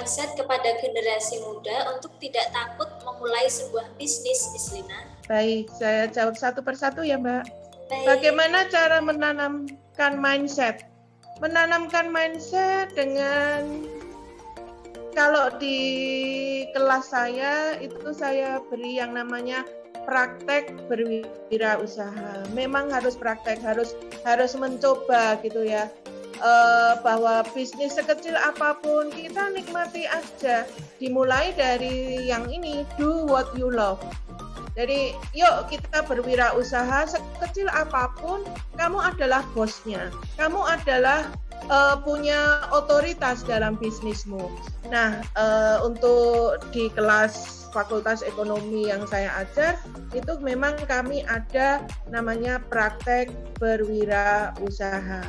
mindset kepada generasi muda untuk tidak takut memulai sebuah bisnis, Miss Lina? Baik, saya jawab satu persatu ya, Mbak. Baik. Bagaimana cara menanamkan mindset? Menanamkan mindset dengan, kalau di kelas saya itu saya beri yang namanya praktek berwirausaha. Memang harus praktek, harus mencoba gitu ya. Bahwa bisnis sekecil apapun kita nikmati aja. Dimulai dari yang ini, do what you love. Jadi yuk kita berwirausaha, sekecil apapun kamu adalah bosnya. Kamu adalah punya otoritas dalam bisnismu. Nah, untuk di kelas Fakultas Ekonomi yang saya ajar, itu memang kami ada namanya praktek berwirausaha.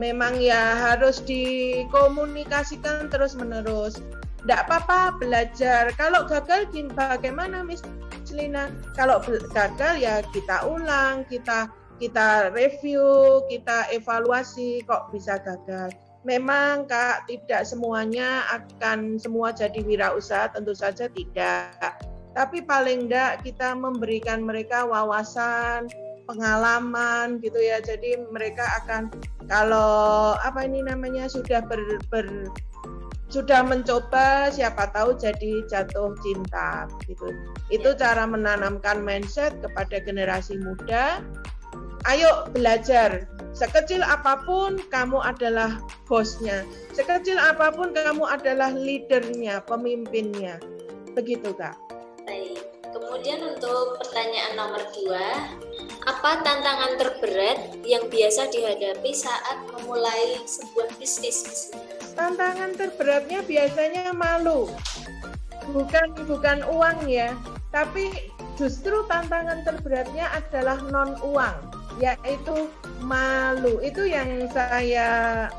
Memang ya harus dikomunikasikan terus-menerus. Tidak apa-apa belajar. Kalau gagal bagaimana, Miss Lina? Kalau gagal ya kita ulang, kita review, kita evaluasi kok bisa gagal. Memang Kak, tidak semuanya akan semua jadi wirausaha, tentu saja tidak. Tapi paling enggak kita memberikan mereka wawasan, pengalaman gitu ya. Jadi mereka akan, kalau sudah mencoba, siapa tahu jadi jatuh cinta gitu. Itu cara menanamkan mindset kepada generasi muda. Ayo belajar. Sekecil apapun kamu adalah bosnya. Sekecil apapun kamu adalah leadernya, pemimpinnya. Begitu, Kak. Baik. Kemudian untuk pertanyaan nomor 2, apa tantangan terberat yang biasa dihadapi saat memulai sebuah bisnis? Tantangan terberatnya biasanya malu. Bukan uang ya, tapi justru tantangan terberatnya adalah non uang, yaitu malu. Itu yang saya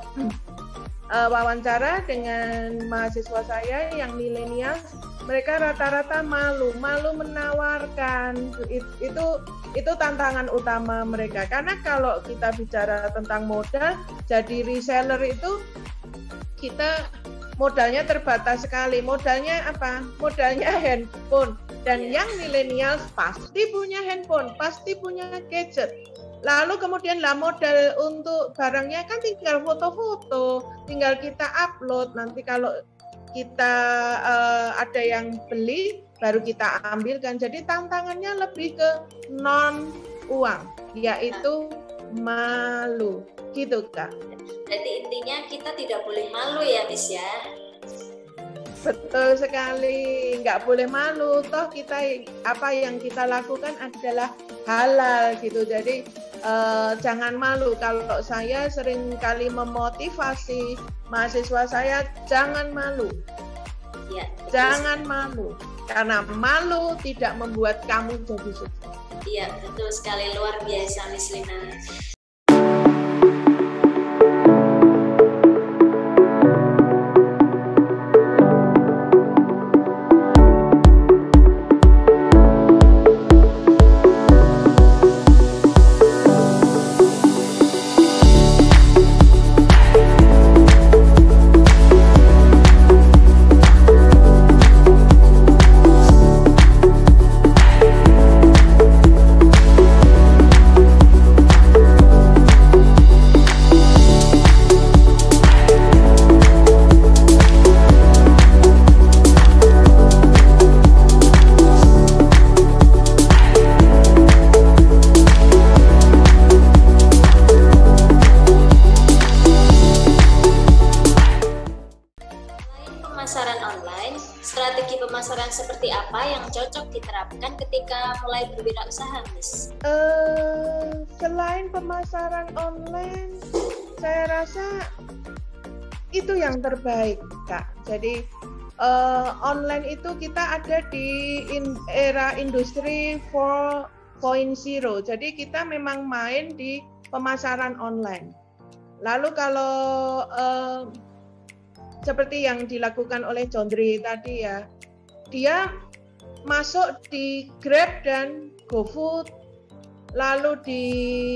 wawancara dengan mahasiswa saya yang milenial. Mereka rata-rata malu menawarkan. Itu tantangan utama mereka. Karena kalau kita bicara tentang modal, jadi reseller itu kita modalnya terbatas sekali. Modalnya apa? Modalnya handphone. Dan yang milenial pasti punya handphone, pasti punya gadget. Lalu kemudian modal untuk barangnya kan tinggal foto-foto, tinggal kita upload. Nanti kalau kita ada yang beli, baru kita ambilkan. Jadi tantangannya lebih ke non uang, yaitu malu, gitu Kak. Jadi intinya kita tidak boleh malu ya, Miss ya. Betul sekali, nggak boleh malu. Toh kita apa yang kita lakukan adalah halal gitu. Jadi jangan malu. Kalau saya sering kali memotivasi mahasiswa saya, jangan malu. Ya, jangan malu. Karena malu tidak membuat kamu jadi sukses. Iya, betul sekali, luar biasa Miss Lina. Strategi pemasaran seperti apa yang cocok diterapkan ketika mulai berwirausaha, Miss? Selain pemasaran online, saya rasa itu yang terbaik, Kak. Jadi online itu kita ada di era industri 4.0. Jadi kita memang main di pemasaran online. Lalu kalau seperti yang dilakukan oleh Jondri tadi ya, dia masuk di Grab dan GoFood, lalu di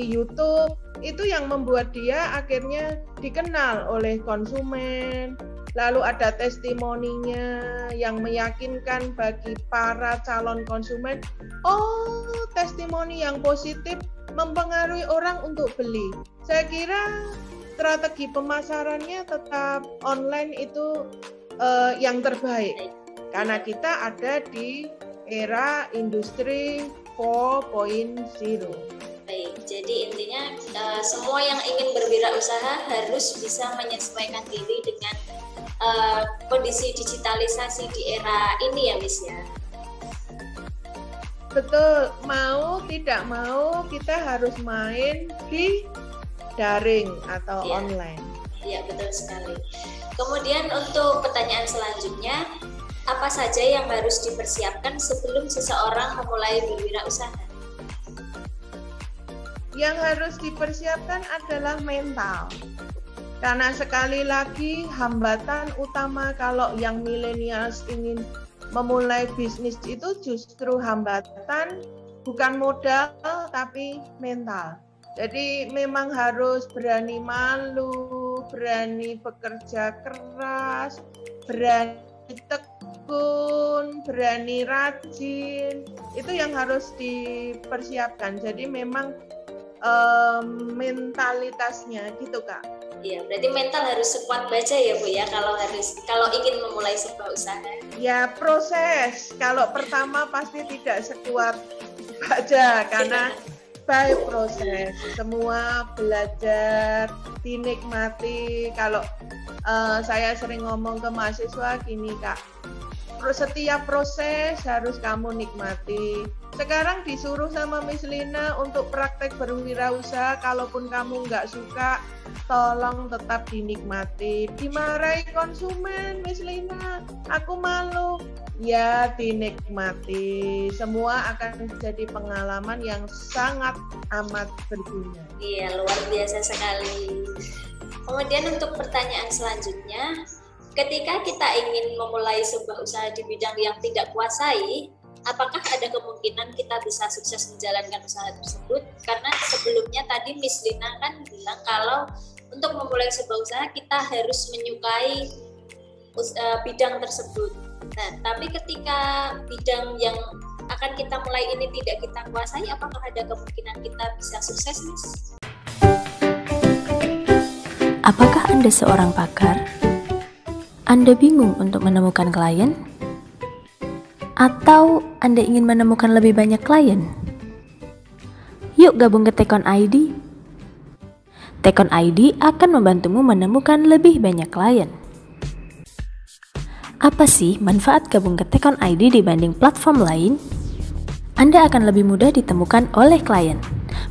YouTube, itu yang membuat dia akhirnya dikenal oleh konsumen, lalu ada testimoninya yang meyakinkan bagi para calon konsumen. Oh, testimoni yang positif mempengaruhi orang untuk beli. Saya kira strategi pemasarannya tetap online itu yang terbaik, karena kita ada di era industri 4.0. Baik, jadi intinya semua yang ingin berwirausaha harus bisa menyesuaikan diri dengan kondisi digitalisasi di era ini ya, Miss ya. Betul, mau tidak mau kita harus main di daring atau online. Iya, betul sekali. Kemudian untuk pertanyaan selanjutnya, apa saja yang harus dipersiapkan sebelum seseorang memulai berwirausaha? Yang harus dipersiapkan adalah mental. Karena sekali lagi hambatan utama kalau yang milenials ingin memulai bisnis itu justru hambatan bukan modal tapi mental. Jadi memang harus berani malu, berani bekerja keras, berani tekun, berani rajin. Itu yang harus dipersiapkan. Jadi memang mentalitasnya gitu, Kak. Iya, berarti mental harus sekuat baja ya, Bu ya, kalau ingin memulai sebuah usaha. Ya, proses. Kalau pertama pasti tidak sekuat baja karena by proses. Semua belajar, dinikmati. Kalau saya sering ngomong ke mahasiswa gini, Kak. Setiap proses harus kamu nikmati. Sekarang disuruh sama Miss Lina untuk praktek berwirausaha, kalaupun kamu nggak suka, tolong tetap dinikmati. Dimarahi konsumen, Miss Lina, aku malu. Ya, dinikmati. Semua akan jadi pengalaman yang sangat amat berguna. Iya, luar biasa sekali. Kemudian untuk pertanyaan selanjutnya, ketika kita ingin memulai sebuah usaha di bidang yang tidak kuasai, apakah ada kemungkinan kita bisa sukses menjalankan usaha tersebut? Karena sebelumnya tadi Miss Lina kan bilang kalau untuk memulai sebuah usaha kita harus menyukai bidang tersebut. Nah, tapi ketika bidang yang akan kita mulai ini tidak kita kuasai, apakah ada kemungkinan kita bisa sukses, Miss? Apakah Anda seorang pakar? Anda bingung untuk menemukan klien? Atau Anda ingin menemukan lebih banyak klien? Yuk gabung ke Tekon ID. Tekon ID akan membantumu menemukan lebih banyak klien. Apa sih manfaat gabung ke Tekon ID dibanding platform lain? Anda akan lebih mudah ditemukan oleh klien,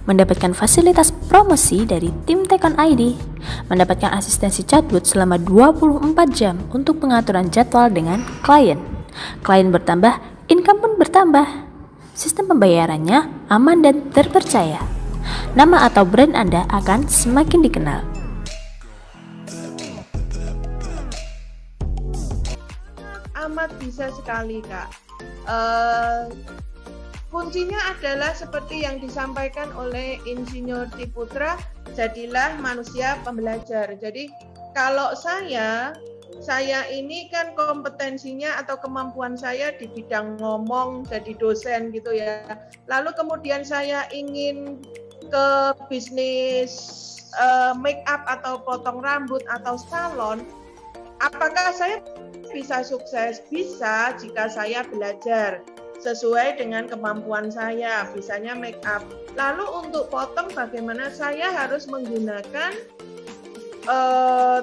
mendapatkan fasilitas promosi dari tim Tekon ID, mendapatkan asistensi chatbot selama 24 jam untuk pengaturan jadwal dengan klien. Klien bertambah, income pun bertambah. Sistem pembayarannya aman dan terpercaya. Nama atau brand Anda akan semakin dikenal. Amat bisa sekali, Kak. Kuncinya adalah seperti yang disampaikan oleh Insinyur Ciputra, jadilah manusia pembelajar. Jadi kalau saya ini kan kompetensinya atau kemampuan saya di bidang ngomong, jadi dosen gitu ya. Lalu kemudian saya ingin ke bisnis make up atau potong rambut atau salon. Apakah saya bisa sukses? Bisa jika saya belajar sesuai dengan kemampuan saya, misalnya make up. Lalu untuk potong bagaimana? Saya harus menggunakan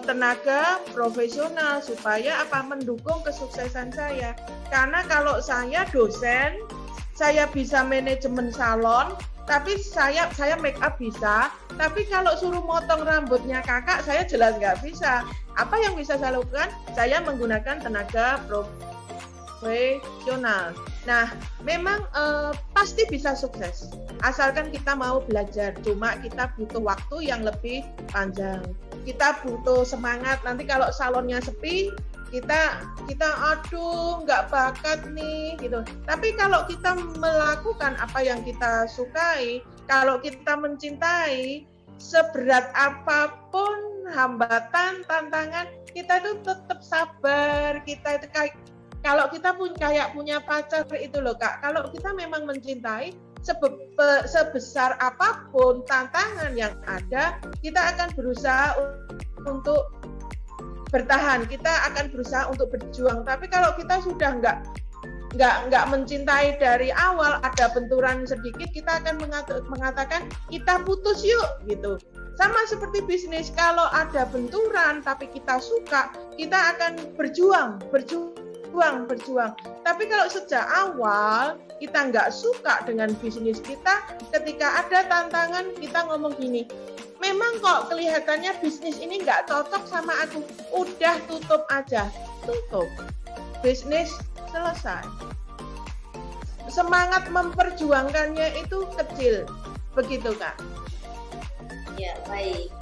tenaga profesional supaya mendukung kesuksesan saya. Karena kalau saya dosen, saya bisa manajemen salon, tapi saya make up bisa, tapi kalau suruh motong rambutnya kakak, saya jelas nggak bisa. Apa yang bisa saya lakukan? Saya menggunakan tenaga profesional. Nah, memang pasti bisa sukses, asalkan kita mau belajar. Cuma kita butuh waktu yang lebih panjang. Kita butuh semangat. Nanti kalau salonnya sepi, kita aduh nggak bakat nih gitu. Tapi kalau kita melakukan apa yang kita sukai, kalau kita mencintai, seberat apapun hambatan, tantangan, kita tuh tetap sabar. Kita itu kayak kalau kita punya pacar itu loh Kak, kalau kita memang mencintai, sebesar apapun tantangan yang ada, kita akan berusaha untuk bertahan, kita akan berusaha untuk berjuang. Tapi kalau kita sudah nggak mencintai dari awal, ada benturan sedikit, kita akan mengatakan kita putus yuk gitu. Sama seperti bisnis, kalau ada benturan tapi kita suka, kita akan berjuang. Tapi kalau sejak awal kita nggak suka dengan bisnis kita, ketika ada tantangan kita ngomong gini, memang kok kelihatannya bisnis ini nggak cocok sama aku, udah tutup aja, tutup, bisnis selesai. Semangat memperjuangkannya itu kecil, begitu Kak. Ya, baik.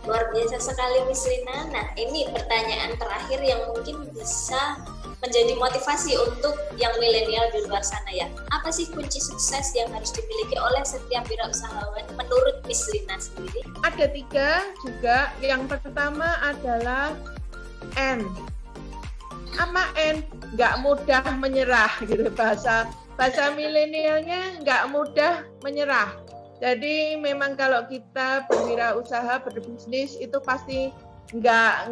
Luar biasa sekali Miss Lina. Nah, ini pertanyaan terakhir yang mungkin bisa menjadi motivasi untuk yang milenial di luar sana ya. Apa sih kunci sukses yang harus dimiliki oleh setiap wirausahawan menurut Miss Lina sendiri? Ada 3 juga. Yang pertama adalah N. Apa N? Nggak mudah menyerah gitu, bahasa milenialnya nggak mudah menyerah. Jadi memang kalau kita berwirausaha, berbisnis itu pasti nggak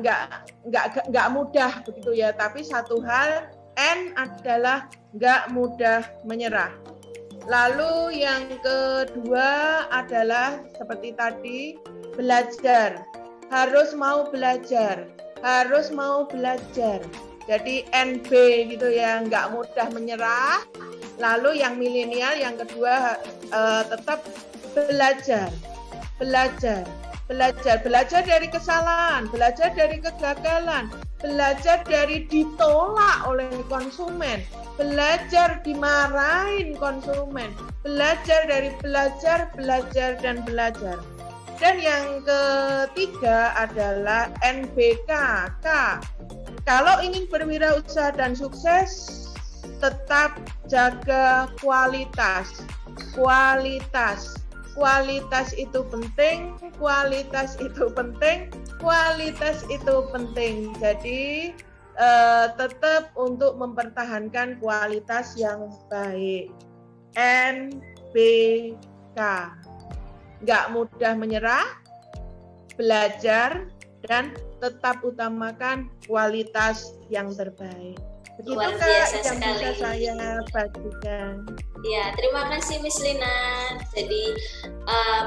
mudah begitu ya. Tapi satu hal, N adalah nggak mudah menyerah. Lalu yang kedua adalah seperti tadi, belajar. Harus mau belajar. Jadi NB gitu ya, nggak mudah menyerah. Lalu yang milenial yang kedua tetap belajar dari kesalahan, belajar dari kegagalan, belajar dari ditolak oleh konsumen, belajar dimarahin konsumen, belajar dari belajar. Dan yang ketiga adalah NBK. Kalau ingin berwirausaha dan sukses, tetap jaga kualitas. Kualitas itu penting. Jadi tetap untuk mempertahankan kualitas yang baik. NBK. Nggak mudah menyerah, belajar, dan tetap utamakan kualitas yang terbaik. Begitu Luar Kak biasa yang sekali. bisa saya bagikan. Ya, terima kasih Miss Lina. Jadi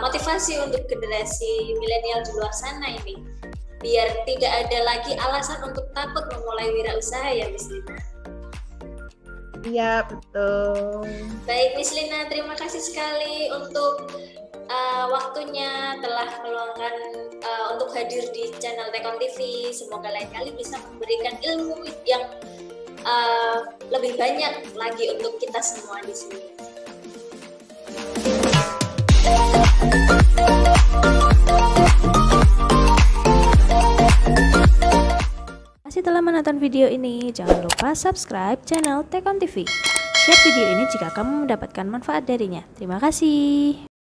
motivasi untuk generasi milenial di luar sana ini, biar tidak ada lagi alasan untuk takut memulai wirausaha ya Miss Lina. Iya, betul. Baik Miss Lina, terima kasih sekali untuk waktunya telah meluangkan untuk hadir di channel Tekon TV. Semoga lain kali bisa memberikan ilmu yang lebih banyak lagi untuk kita semua di sini. Masih telah menonton video ini, jangan lupa subscribe channel Tekon TV. Share video ini jika kamu mendapatkan manfaat darinya. Terima kasih.